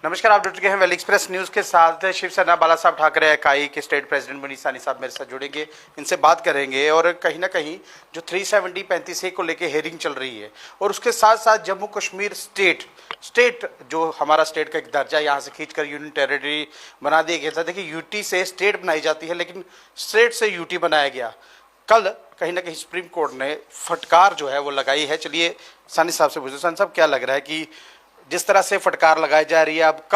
नमस्कार, आप जुड़ चुके हैं वेल एक्सप्रेस न्यूज़ के साथ। शिवसेना बाला साहब ठाकरे इकाई के स्टेट प्रेसिडेंट मनीष साहनी साहब मेरे साथ जुड़ेंगे, इनसे बात करेंगे। और कहीं ना कहीं जो 370-35A को लेके हेयरिंग चल रही है और उसके साथ साथ जम्मू कश्मीर स्टेट जो हमारा स्टेट का एक दर्जा यहाँ से खींचकर यूनियन टेरिटरी बना दिया गया था। देखिए, यूटी से स्टेट बनाई जाती है लेकिन स्टेट से यूटी बनाया गया। कल कहीं ना कहीं सुप्रीम कोर्ट ने फटकार जो है वो लगाई है। चलिए सानी साहब से पूछते। सानी साहब, क्या लग रहा है कि जिस तरह से फटकार लगाई जा रही है, अब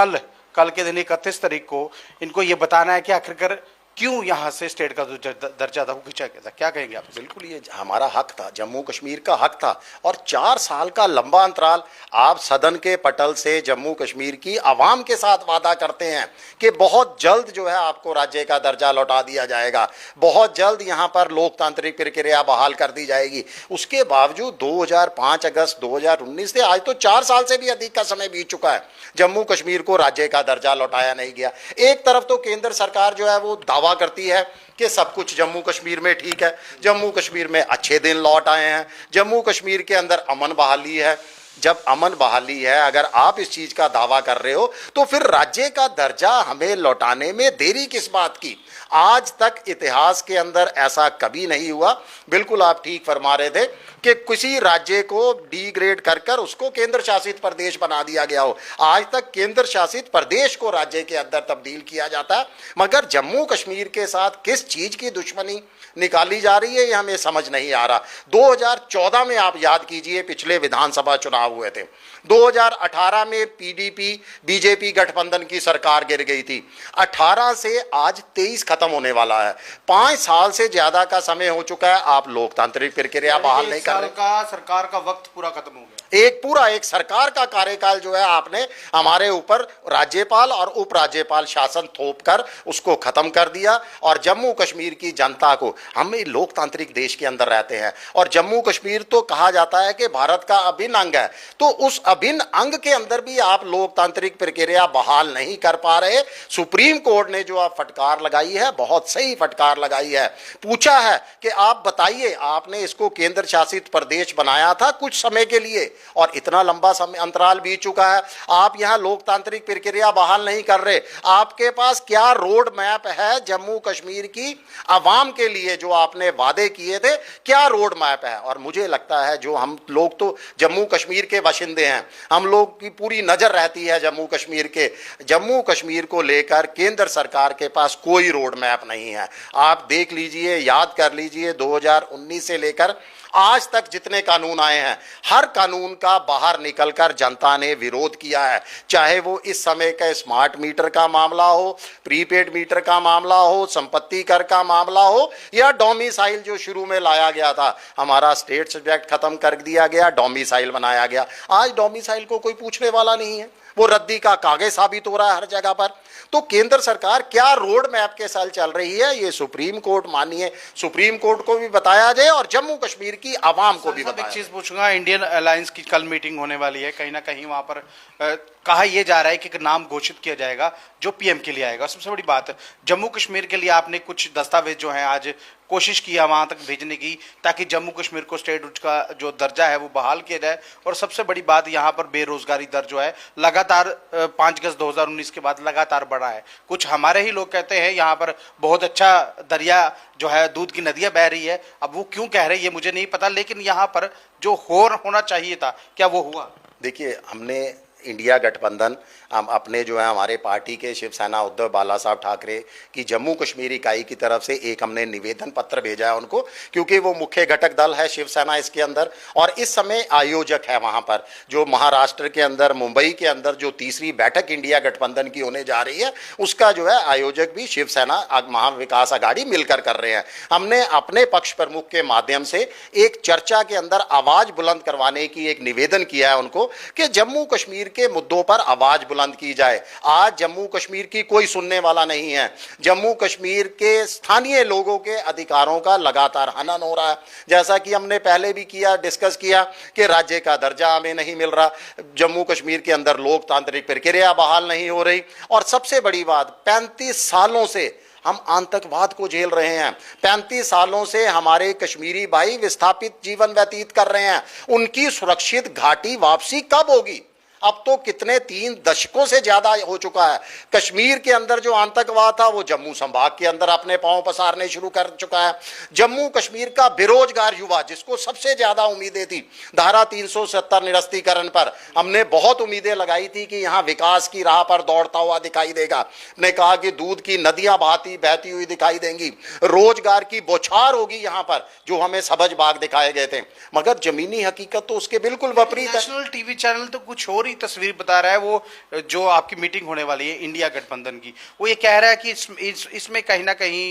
कल के दिन 31 तारीख को इनको ये बताना है कि आखिरकार क्यों यहाँ से स्टेट का जो दर्जा था वो खींचा गया था, क्या कहेंगे आप? बिल्कुल, ये हमारा हक था, जम्मू कश्मीर का हक था। और 4 साल का लंबा अंतराल आप सदन के पटल से जम्मू कश्मीर की आवाम के साथ वादा करते हैं कि बहुत जल्द जो है आपको राज्य का दर्जा लौटा दिया जाएगा, बहुत जल्द यहाँ पर लोकतांत्रिक प्रक्रिया बहाल कर दी जाएगी। उसके बावजूद 5 अगस्त 2019 से आज तो 4 साल से भी अधिक का समय बीत चुका है, जम्मू कश्मीर को राज्य का दर्जा लौटाया नहीं गया। एक तरफ तो केंद्र सरकार जो है वो दावा करती है कि सब कुछ जम्मू कश्मीर में ठीक है, जम्मू कश्मीर में अच्छे दिन लौट आए हैं, जम्मू कश्मीर के अंदर अमन बहाली है। जब अमन बहाली है, अगर आप इस चीज का दावा कर रहे हो तो फिर राज्य का दर्जा हमें लौटाने में देरी किस बात की? आज तक इतिहास के अंदर ऐसा कभी नहीं हुआ। बिल्कुल आप ठीक फरमा रहे थे कि किसी राज्य को डिग्रेड कर उसको केंद्र शासित प्रदेश बना दिया गया हो। आज तक केंद्र शासित प्रदेश को राज्य के अंदर तब्दील किया जाता है, मगर जम्मू कश्मीर के साथ किस चीज की दुश्मनी निकाली जा रही है ये हमें समझ नहीं आ रहा। 2014 में आप याद कीजिए, पिछले विधानसभा चुनाव हुए थे। 2018 में पीडीपी बीजेपी गठबंधन की सरकार गिर गई थी। 18 से आज 23 खत्म होने वाला है। 5 साल से ज्यादा का समय हो चुका है, आप लोकतांत्रिक प्रक्रिया बहाल नहीं कर रहे। सरकार का वक्त पूरा खत्म हो गया। एक सरकार का कार्यकाल जो है आपने हमारे ऊपर राज्यपाल और उपराज्यपाल शासन थोप कर उसको खत्म कर दिया। और जम्मू कश्मीर की जनता को, हम लोकतांत्रिक देश के अंदर रहते हैं और जम्मू कश्मीर तो कहा जाता है कि भारत का अभिन्न अंग है, तो उस अभिन्न अंग के अंदर भी आप लोकतांत्रिक प्रक्रिया बहाल नहीं कर पा रहे। सुप्रीम कोर्ट ने जो आप फटकार लगाई है, बहुत सही फटकार लगाई है। पूछा है कि आप बताइए, आपने इसको केंद्र शासित प्रदेश बनाया था कुछ समय के लिए और इतना लंबा समय अंतराल बीत चुका है, आप यहां लोकतांत्रिक प्रक्रिया बहाल नहीं कर रहे। आपके पास क्या रोड मैप है जम्मू कश्मीर की आवाम के लिए? जो आपने वादे किए थे, क्या रोड मैप है? और मुझे लगता है जो हम लोग तो जम्मू कश्मीर के बाशिंदे हैं, हम लोग की पूरी नजर रहती है जम्मू कश्मीर को लेकर केंद्र सरकार के पास कोई रोड मैप नहीं है। आप देख लीजिए, याद कर लीजिए, 2019 से लेकर आज तक जितने कानून आए हैं, हर कानून का बाहर निकलकर जनता ने विरोध किया है। चाहे वो इस समय का स्मार्ट मीटर का मामला हो, प्रीपेड मीटर का मामला हो, संपत्ति कर का मामला हो, या डोमिसाइल जो शुरू में लाया गया था, हमारा स्टेट सब्जेक्ट खत्म कर दिया गया, डोमिसाइल बनाया गया। आज डोमिसाइल को कोई पूछने वाला नहीं है, वो रद्दी का कागज साबित हो रहा है हर जगह पर। तो केंद्र सरकार क्या रोड मैप के साथ चल रही है, ये सुप्रीम कोर्ट मानिए, सुप्रीम कोर्ट को भी बताया जाए और जम्मू कश्मीर की आवाम को भी बताया। एक चीज पूछूंगा, इंडियन अलायंस की कल मीटिंग होने वाली है, कहीं ना कहीं वहां पर कहा यह जा रहा है कि एक नाम घोषित किया जाएगा जो पीएम के लिए आएगा। सबसे बड़ी बात, जम्मू कश्मीर के लिए आपने कुछ दस्तावेज जो हैं आज कोशिश किया वहां तक भेजने की, ताकि जम्मू कश्मीर को स्टेट का जो दर्जा है वो बहाल किया जाए। और सबसे बड़ी बात, यहाँ पर बेरोजगारी दर जो है लगातार 5 अगस्त 2019 के बाद लगातार बढ़ा है। कुछ हमारे ही लोग कहते हैं यहाँ पर बहुत अच्छा दरिया जो है, दूध की नदियां बह रही है। अब वो क्यों कह रहे हैं ये मुझे नहीं पता, लेकिन यहाँ पर जो होना चाहिए था, क्या वो हुआ? देखिए, हमने इंडिया गठबंधन, हम अपने जो है हमारे पार्टी के शिवसेना उद्धव बाला साहब ठाकरे की जम्मू कश्मीर इकाई की तरफ से एक हमने निवेदन पत्र भेजा है उनको, क्योंकि वो मुख्य घटक दल है शिवसेना इसके अंदर, और इस समय आयोजक है वहाँ पर। जो महाराष्ट्र के अंदर, मुंबई के अंदर जो तीसरी बैठक इंडिया गठबंधन की होने जा रही है, उसका जो है आयोजक भी शिवसेना महाविकास आघाड़ी मिलकर कर रहे हैं। हमने अपने पक्ष प्रमुख के माध्यम से एक चर्चा के अंदर आवाज बुलंद करवाने की एक निवेदन किया है उनको कि जम्मू कश्मीर के मुद्दों पर आवाज बुलंद की जाए। आज जम्मू कश्मीर की कोई सुनने वाला नहीं है। जम्मू कश्मीर के स्थानीय लोगों के अधिकारों का लगातार हनन हो रहा है, जैसा कि हमने पहले भी डिस्कस किया कि राज्य का दर्जा हमें नहीं मिल रहा, जम्मू कश्मीर के अंदर लोकतांत्रिक प्रक्रिया बहाल नहीं हो रही, और सबसे बड़ी बात, 35 सालों से हम आतंकवाद को झेल रहे हैं। 35 सालों से हमारे कश्मीरी भाई विस्थापित जीवन व्यतीत कर रहे हैं। उनकी सुरक्षित घाटी वापसी कब होगी? अब तो कितने 3 दशकों से ज्यादा हो चुका है। कश्मीर के अंदर जो आतंकवाद था वो जम्मू संभाग के अंदर अपने पांव पसारने शुरू कर चुका है। जम्मू कश्मीर का बेरोजगार युवा, जिसको सबसे ज्यादा उम्मीदें थी धारा 370 निरस्तीकरण पर, हमने बहुत उम्मीदें लगाई थी कि यहां विकास की राह पर दौड़ता हुआ दिखाई देगा। हमने कहा कि दूध की नदियां बहती हुई दिखाई देंगी, रोजगार की बौछार होगी यहां पर, जो हमें सबज बाग दिखाए गए थे। मगर जमीनी हकीकत तो उसके बिल्कुल विपरीत है। नेशनल टीवी चैनल तो कुछ और ही तस्वीर बता रहा है। वो जो आपकी मीटिंग होने वाली है इंडिया गठबंधन की, वो ये कह रहा है कि इसमें कहीं ना कहीं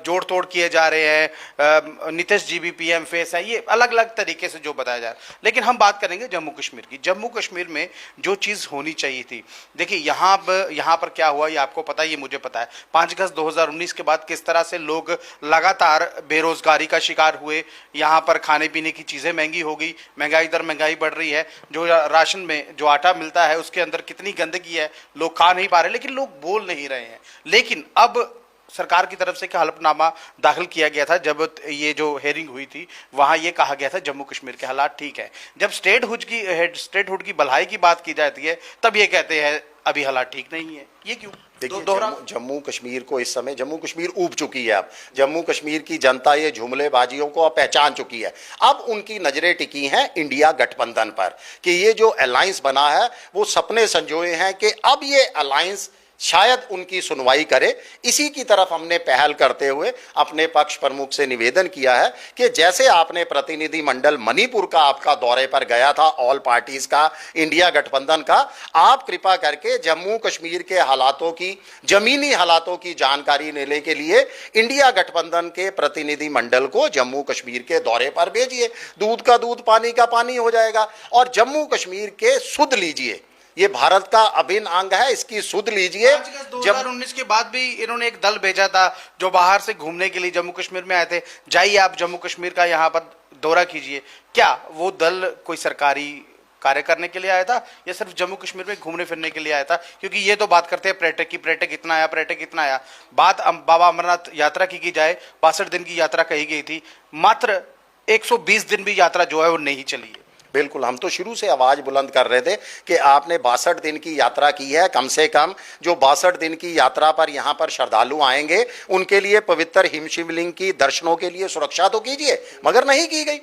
जोड़ तोड़ किए जा रहे हैं, नीतीश जी भी पीएम फेस है, ये अलग अलग तरीके से जो बताया जा रहा है। लेकिन हम बात करेंगे जम्मू कश्मीर की। जम्मू कश्मीर में जो चीज होनी चाहिए थी, देखिए यहाँ पर क्या हुआ ये आपको पता है, ये मुझे पता है। 5 अगस्त 2019 के बाद किस तरह से लोग लगातार बेरोजगारी का शिकार हुए, यहाँ पर खाने पीने की चीजें महंगी हो गई, महंगाई बढ़ रही है, जो राशन में जो आटा मिलता है उसके अंदर कितनी गंदगी है, लोग खा नहीं पा रहे, लेकिन लोग बोल नहीं रहे हैं। लेकिन अब सरकार की तरफ से एक हलफनामा दाखिल किया गया था। जब ये जो हेयरिंग हुई थी वहां ये कहा गया था जम्मू कश्मीर के हालात ठीक है। जब स्टेटहुड की भलाई की बात की जाती है तब ये कहते हैं अभी हालात ठीक नहीं है। ये क्यों? देखिए जम्मू कश्मीर को इस समय जम्मू कश्मीर ऊब चुकी है। अब जम्मू कश्मीर की जनता ये जुमलेबाजियों को अब पहचान चुकी है। अब उनकी नजरें टिकी हैं इंडिया गठबंधन पर कि ये जो अलायंस बना है वो सपने संजोए हैं कि अब ये अलायंस शायद उनकी सुनवाई करे। इसी की तरफ हमने पहल करते हुए अपने पक्ष प्रमुख से निवेदन किया है कि जैसे आपने प्रतिनिधि मंडल मणिपुर का आपका दौरे पर गया था, ऑल पार्टीज का, इंडिया गठबंधन का, आप कृपा करके जम्मू कश्मीर के हालातों की, जमीनी हालातों की जानकारी लेने के लिए इंडिया गठबंधन के प्रतिनिधि मंडल को जम्मू कश्मीर के दौरे पर भेजिए। दूध का दूध, पानी का पानी हो जाएगा। और जम्मू कश्मीर के सुध लीजिए, ये भारत का अभिन्न अंग है, इसकी सुध लीजिए। 2019 के बाद भी इन्होंने एक दल भेजा था जो बाहर से घूमने के लिए जम्मू कश्मीर में आए थे। जाइए आप जम्मू कश्मीर का यहाँ पर दौरा कीजिए। क्या वो दल कोई सरकारी कार्य करने के लिए आया था या सिर्फ जम्मू कश्मीर में घूमने फिरने के लिए आया था? क्योंकि ये तो बात करते हैं पर्यटक की, पर्यटक कितना आया। बात बाबा अमरनाथ यात्रा की जाए, 62 दिन की यात्रा कही गई थी, मात्र 120 दिन भी यात्रा जो है वो नहीं चली है। बिल्कुल, हम तो शुरू से आवाज बुलंद कर रहे थे कि आपने 62 दिन की यात्रा की है। कम से कम जो 62 दिन की यात्रा पर यहाँ पर श्रद्धालु आएंगे उनके लिए पवित्र हिम शिवलिंग की दर्शनों के लिए सुरक्षा तो कीजिए, मगर नहीं की गई।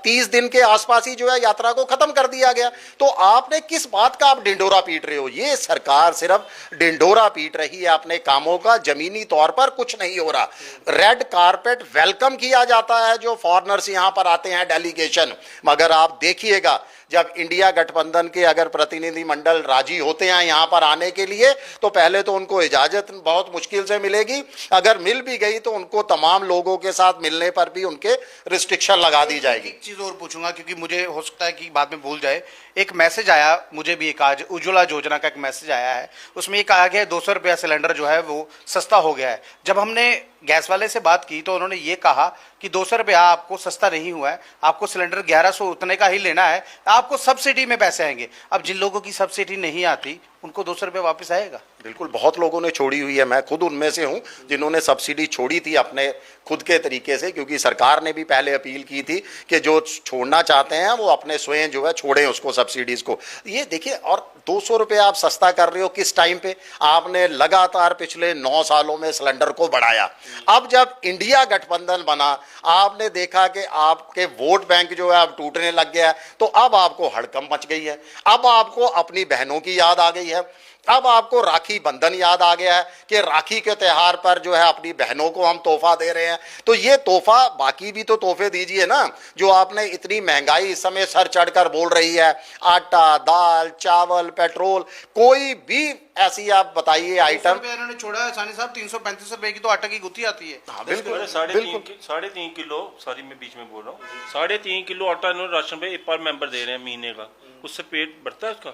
30 दिन के आसपास ही जो है यात्रा को खत्म कर दिया गया। तो आपने किस बात का आप डिंडोरा पीट रहे हो? ये सरकार सिर्फ डिंडोरा पीट रही है अपने कामों का, जमीनी तौर पर कुछ नहीं हो रहा। रेड कारपेट वेलकम किया जाता है जो फॉरेनर्स यहां पर आते हैं, डेलीगेशन, मगर आप देखिएगा जब इंडिया गठबंधन के अगर प्रतिनिधि मंडल राजी होते हैं यहां पर आने के लिए तो पहले तो उनको इजाजत बहुत मुश्किल से मिलेगी। अगर मिल भी गई तो उनको तमाम लोगों के साथ मिलने पर भी उनके रिस्ट्रिक्शन लगा दी जाएगी। एक चीज और पूछूंगा क्योंकि मुझे हो सकता है कि बाद में भूल जाए। एक मैसेज आया मुझे भी, एक आज उज्ज्वला योजना का एक मैसेज आया है, उसमें ये कहा गया है 200 रुपया सिलेंडर जो है वो सस्ता हो गया है। जब हमने गैस वाले से बात की तो उन्होंने ये कहा कि 200 रुपया आपको सस्ता नहीं हुआ है, आपको सिलेंडर 1100 उतने का ही लेना है, आपको सब्सिडी में पैसे आएंगे। अब जिन लोगों की सब्सिडी नहीं आती उनको 200 रुपये वापस आएगा। बिल्कुल, बहुत लोगों ने छोड़ी हुई है, मैं खुद उनमें से हूं जिन्होंने सब्सिडी छोड़ी थी अपने खुद के तरीके से, क्योंकि सरकार ने भी पहले अपील की थी कि जो छोड़ना चाहते हैं वो अपने स्वयं जो है छोड़ें उसको, सब्सिडीज को। ये देखिए, और 200 रुपये आप सस्ता कर रहे हो किस टाइम पे? आपने लगातार पिछले 9 सालों में सिलेंडर को बढ़ाया। अब जब इंडिया गठबंधन बना आपने देखा कि आपके वोट बैंक जो है अब टूटने लग गया है, तो अब आपको हड़कंप मच गई है, अब आपको अपनी बहनों की याद आ गई है, अब आपको राखी बंधन याद आ गया है कि राखी के त्योहार पर जो है अपनी बहनों को हम तोहफा दे रहे हैं। तो ये तोहफा, बाकी भी तो तोहफे दीजिए ना। जो आपने इतनी महंगाई इस समय सर चढ़कर बोल रही है, आटा, दाल, चावल, पेट्रोल, कोई भी ऐसी आप बताइए आइटम। इन्होंने छोड़ा है सानी साहब, 335 रुपए की तो आटा की गुत्थी आती है। हाँ, बिल्कुल, 3.5 किलो, सॉरी मैं बीच में बोल रहा हूँ, 3.5 किलो आटा इन्होंने राशन पे पर मेंबर दे रहे हैं महीने का। उससे पेट बढ़ता है उसका?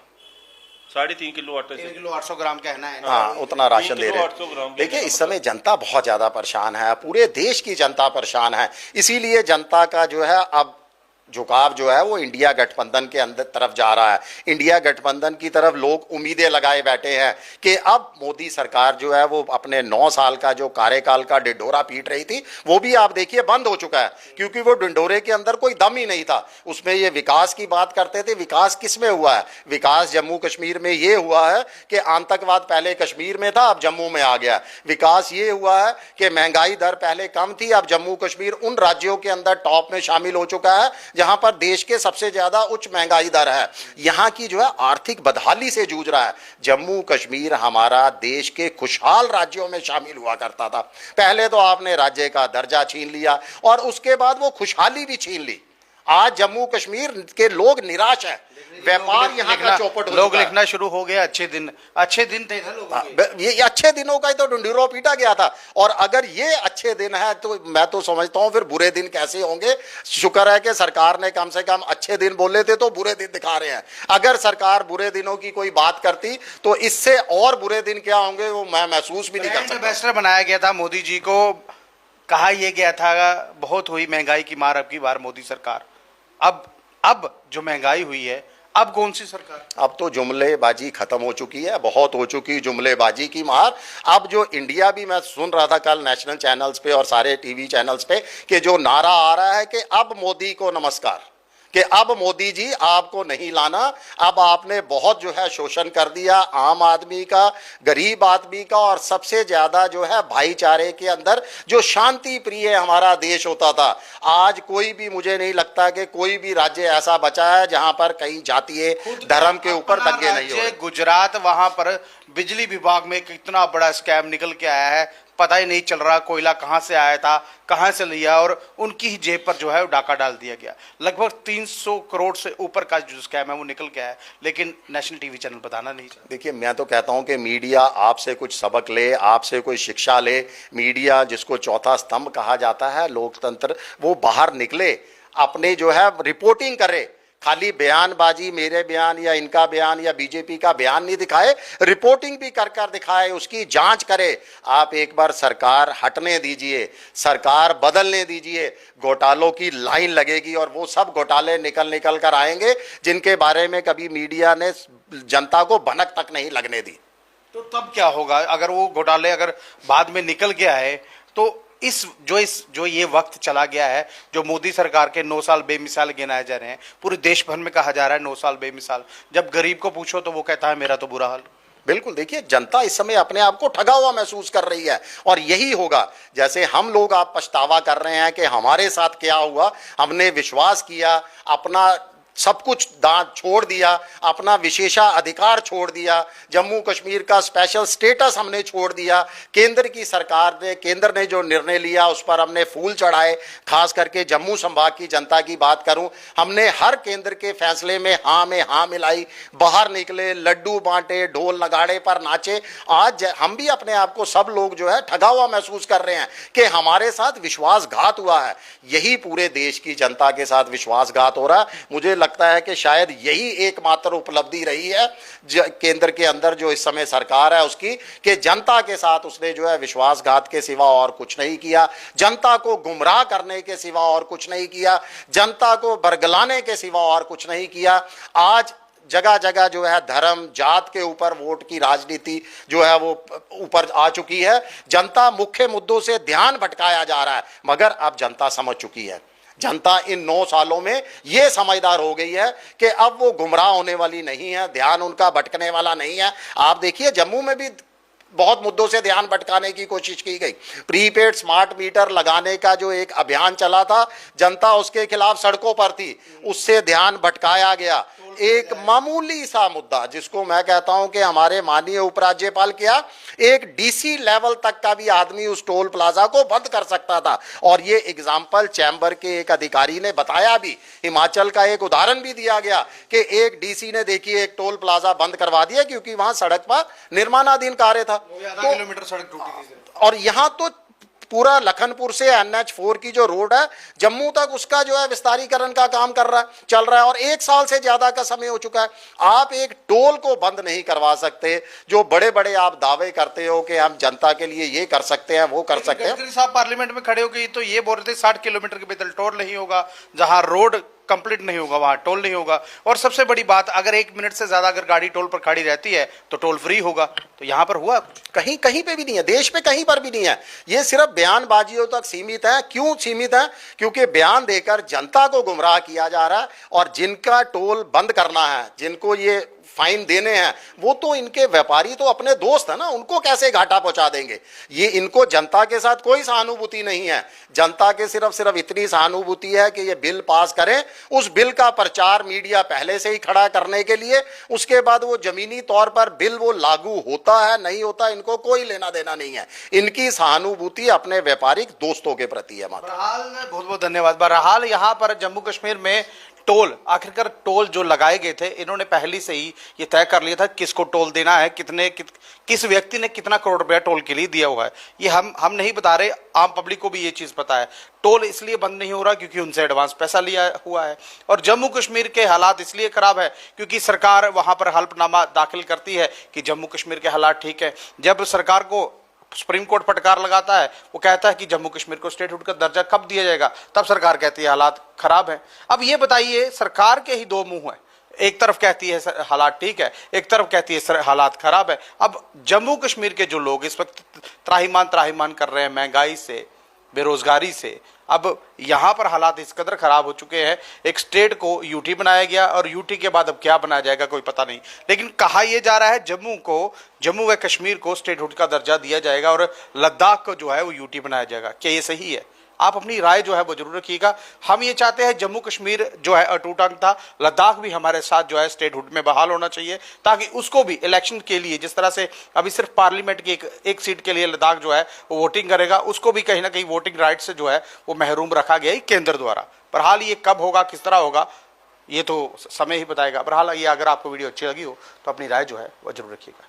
3.5 किलो आटा, 3 किलो 800 ग्राम कहना है। हाँ, उतना राशन दे रहे हैं। देखिए, इस समय जनता बहुत ज्यादा परेशान है, पूरे देश की जनता परेशान है। इसीलिए जनता का जो है अब झुकाव जो है वो इंडिया गठबंधन के अंदर तरफ जा रहा है। इंडिया गठबंधन की तरफ लोग उम्मीदें लगाए बैठे हैं कि अब मोदी सरकार जो है वो अपने 9 साल का जो कार्यकाल का ढिंढोरा पीट रही थी वो भी आप देखिए बंद हो चुका है, क्योंकि वो ढिंढोरे के अंदर कोई दम ही नहीं था। उसमें ये विकास की बात करते थे, विकास किस में हुआ है? विकास जम्मू कश्मीर में ये हुआ है कि आतंकवाद पहले कश्मीर में था, अब जम्मू में आ गया। विकास ये हुआ है कि महंगाई दर पहले कम थी, अब जम्मू कश्मीर उन राज्यों के अंदर टॉप में शामिल हो चुका है जहां पर देश के सबसे ज्यादा उच्च महंगाई दर है। यहां की जो है आर्थिक बदहाली से जूझ रहा है। जम्मू कश्मीर हमारा देश के खुशहाल राज्यों में शामिल हुआ करता था। पहले तो आपने राज्य का दर्जा छीन लिया और उसके बाद वो खुशहाली भी छीन ली। आज जम्मू कश्मीर के लोग निराश हैं, व्यापार यहाँ का चौपट हो लोग चुका है। लिखना शुरू हो गए अच्छे दिन थे ना लोगों के। ये अच्छे दिनों का ही तो ढिंढोरा पीटा गया था, और अगर ये अच्छे दिन है तो मैं तो समझता हूं फिर बुरे दिन कैसे होंगे। शुक्र है कि सरकार ने कम से कम अच्छे दिन बोले थे तो बुरे दिन दिखा रहे हैं। अगर सरकार बुरे दिनों की कोई बात करती तो इससे और बुरे दिन क्या होंगे वो मैं महसूस भी नहीं कर सकता। एम्बेसडर बनाया गया था मोदी जी को, कहा यह गया था बहुत हुई महंगाई की मार अब की बार मोदी सरकार। अब जो महंगाई हुई है, अब कौन सी सरकार? अब तो जुमलेबाजी खत्म हो चुकी है, बहुत हो चुकी जुमलेबाजी की मार। अब जो इंडिया भी, मैं सुन रहा था कल नेशनल चैनल्स पे और सारे टीवी चैनल्स पे कि जो नारा आ रहा है कि अब मोदी को नमस्कार, कि अब मोदी जी आपको नहीं लाना, अब आपने बहुत जो है शोषण कर दिया आम आदमी का, गरीब आदमी का, और सबसे ज्यादा जो है भाईचारे के अंदर जो शांति प्रिय हमारा देश होता था। आज कोई भी, मुझे नहीं लगता कि कोई भी राज्य ऐसा बचा है जहां पर कहीं जातीय धर्म के ऊपर दंगे नहीं हो रहे। गुजरात, वहां पर बिजली विभाग में कितना बड़ा स्कैम निकल के आया है, पता ही नहीं चल रहा कोयला कहां से आया था, कहां से लिया, और उनकी ही जेब पर जो है डाका डाल दिया गया। लगभग 300 करोड़ से ऊपर का जो स्कैम है वो निकल के आया है, लेकिन नेशनल टीवी चैनल बताना नहीं चाहते। देखिए, मैं तो कहता हूं कि मीडिया आपसे कुछ सबक ले, आपसे कोई शिक्षा ले। मीडिया जिसको चौथा स्तंभ कहा जाता है लोकतंत्र, वो बाहर निकले, अपने जो है रिपोर्टिंग करे। खाली बयानबाजी, मेरे बयान या इनका बयान या बीजेपी का बयान नहीं दिखाए, रिपोर्टिंग भी कर कर दिखाए, उसकी जांच करे। आप एक बार सरकार हटने दीजिए, सरकार बदलने दीजिए, घोटालों की लाइन लगेगी और वो सब घोटाले निकल कर आएंगे जिनके बारे में कभी मीडिया ने जनता को भनक तक नहीं लगने दी। तो तब क्या होगा अगर वो घोटाले अगर बाद में निकल के आए? तो जो ये वक्त चला गया है, जो मोदी सरकार के 9 साल बेमिसाल गिनाए जा रहे हैं, पूरे देश भर में कहा जा रहा है 9 साल बेमिसाल। जब गरीब को पूछो तो वो कहता है मेरा तो बुरा हाल। बिल्कुल, देखिए, जनता इस समय अपने आप को ठगा हुआ महसूस कर रही है, और यही होगा। जैसे हम लोग आप पछतावा कर रहे हैं कि हमारे साथ क्या हुआ, हमने विश्वास किया, अपना सब कुछ दांत छोड़ दिया, अपना विशेषाधिकार छोड़ दिया, जम्मू कश्मीर का स्पेशल स्टेटस हमने छोड़ दिया। केंद्र की सरकार ने, केंद्र ने जो निर्णय लिया उस पर हमने फूल चढ़ाए। खास करके जम्मू संभाग की जनता की बात करूं, हमने हर केंद्र के फैसले में हाँ मिलाई, बाहर निकले, लड्डू बांटे, ढोल नगाड़े पर नाचे। आज हम भी अपने आप को, सब लोग जो है ठगा हुआ महसूस कर रहे हैं कि हमारे साथ विश्वासघात हुआ है। यही पूरे देश की जनता के साथ विश्वासघात हो रहा है। मुझे लगता है कि शायद यही एकमात्र उपलब्धि रही है केंद्र के अंदर जो इस समय सरकार है उसकी, कि जनता के साथ उसने जो है विश्वासघात के सिवा और कुछ नहीं किया, जनता को गुमराह करने के सिवा और कुछ नहीं किया, जनता को बरगलाने के सिवा और कुछ नहीं किया। आज जगह जगह जो है धर्म जात के ऊपर वोट की राजनीति जो है वो ऊपर आ चुकी है। जनता मुख्य मुद्दों से ध्यान भटकाया जा रहा है, मगर अब जनता समझ चुकी है। जनता इन 9 सालों में यह समझदार हो गई है कि अब वो गुमराह होने वाली नहीं है, ध्यान उनका भटकने वाला नहीं है। आप देखिए, जम्मू में भी बहुत मुद्दों से ध्यान भटकाने की कोशिश की गई। प्रीपेड स्मार्ट मीटर लगाने का जो एक अभियान चला था, जनता उसके खिलाफ सड़कों पर थी, उससे ध्यान भटकाया गया। एक मामूली सा मुद्दा जिसको मैं कहता हूं कि हमारे माननीय उपराज्यपाल क्या, एक डीसी लेवल तक का भी आदमी उस टोल प्लाजा को बंद कर सकता था, और ये एग्जाम्पल चैम्बर के एक अधिकारी ने बताया भी। हिमाचल का एक उदाहरण भी दिया गया कि एक डीसी ने, देखिए, एक टोल प्लाजा बंद करवा दिया क्योंकि वहां सड़क पर निर्माणाधीन कार्य था। आधा किलोमीटर सड़क टूटी थी, और यहां तो पूरा लखनपुर से NH4 की जो रोड है जम्मू तक, उसका जो है विस्तारीकरण का काम चल रहा है, और 1 साल से ज्यादा का समय हो चुका है। आप एक टोल को बंद नहीं करवा सकते। जो बड़े बड़े आप दावे करते हो कि हम जनता के लिए ये कर सकते हैं, वो कर सकते हैं। गडकरी साहब पार्लियामेंट में खड़े हो गए तो ये बोल रहे थे 60 किलोमीटर के भीतर टोल नहीं होगा, जहां रोड कंप्लीट नहीं होगा, वहां टोल नहीं होगा। और सबसे बड़ी बात, अगर 1 मिनट से ज्यादा अगर गाड़ी टोल पर खड़ी रहती है तो टोल फ्री होगा। तो यहां पर हुआ कहीं कहीं पे भी नहीं है, देश में कहीं पर भी नहीं है। ये सिर्फ बयानबाजियों तक सीमित है। क्यों सीमित है? क्योंकि बयान देकर जनता को गुमराह किया जा रहा है। और जिनका टोल बंद करना है, जिनको ये फाइन देने हैं, वो तो इनके व्यापारी तो अपने दोस्त है ना, उनको कैसे घाटा पहुंचा देंगे? ये इनको जनता के साथ कोई सहानुभूति नहीं है। जनता के सिर्फ इतनी सहानुभूति है कि ये बिल पास करें, उस बिल का प्रचार मीडिया पहले से ही खड़ा करने के लिए, उसके बाद वो जमीनी तौर पर बिल वो लागू होता है नहीं होता, इनको कोई लेना देना नहीं है। इनकी सहानुभूति अपने व्यापारिक दोस्तों के प्रति है। बहरहाल बहुत बहुत धन्यवाद। बहरहाल यहाँ पर जम्मू कश्मीर में टोल, आखिरकार टोल जो लगाए गए थे, इन्होंने पहले से ही ये तय कर लिया था किसको टोल देना है, किस व्यक्ति ने कितना करोड़ रुपया टोल के लिए दिया हुआ है। ये हम नहीं बता रहे, आम पब्लिक को भी ये चीज पता है। टोल इसलिए बंद नहीं हो रहा क्योंकि उनसे एडवांस पैसा लिया हुआ है। और जम्मू कश्मीर के हालात इसलिए खराब है क्योंकि सरकार वहां पर हल्फनामा दाखिल करती है कि जम्मू कश्मीर के हालात ठीक है। जब सरकार को सुप्रीम कोर्ट फटकार लगाता है, वो कहता है कि जम्मू कश्मीर को स्टेटहुड का दर्जा कब दिया जाएगा, तब सरकार कहती है हालात खराब है। अब ये बताइए, सरकार के ही दो मुंह है, एक तरफ कहती है हालात ठीक है, एक तरफ कहती है हालात खराब है। अब जम्मू कश्मीर के जो लोग इस वक्त त्राहिमाम कर रहे हैं महंगाई से, बेरोजगारी से, अब यहां पर हालात इस कदर खराब हो चुके हैं। एक स्टेट को यूटी बनाया गया और यूटी के बाद अब क्या बनाया जाएगा कोई पता नहीं। लेकिन कहा यह जा रहा है जम्मू व कश्मीर को स्टेटहुड का दर्जा दिया जाएगा और लद्दाख को जो है वो यूटी बनाया जाएगा। क्या ये सही है? आप अपनी राय जो है वो जरूर रखिएगा। हम ये चाहते हैं जम्मू कश्मीर जो है अटूट अंग था, लद्दाख भी हमारे साथ जो है स्टेटहुड में बहाल होना चाहिए, ताकि उसको भी इलेक्शन के लिए, जिस तरह से अभी सिर्फ पार्लियामेंट की एक सीट के लिए लद्दाख जो है वो वोटिंग करेगा, उसको भी कहीं ना कहीं वोटिंग राइट से जो है वो महरूम रखा गया है केंद्र द्वारा। बहरहाल ये कब होगा, किस तरह होगा, ये तो समय ही बताएगा। बहरहाल ये अगर आपको वीडियो अच्छी लगी हो तो अपनी राय जो है वो जरूर रखिएगा।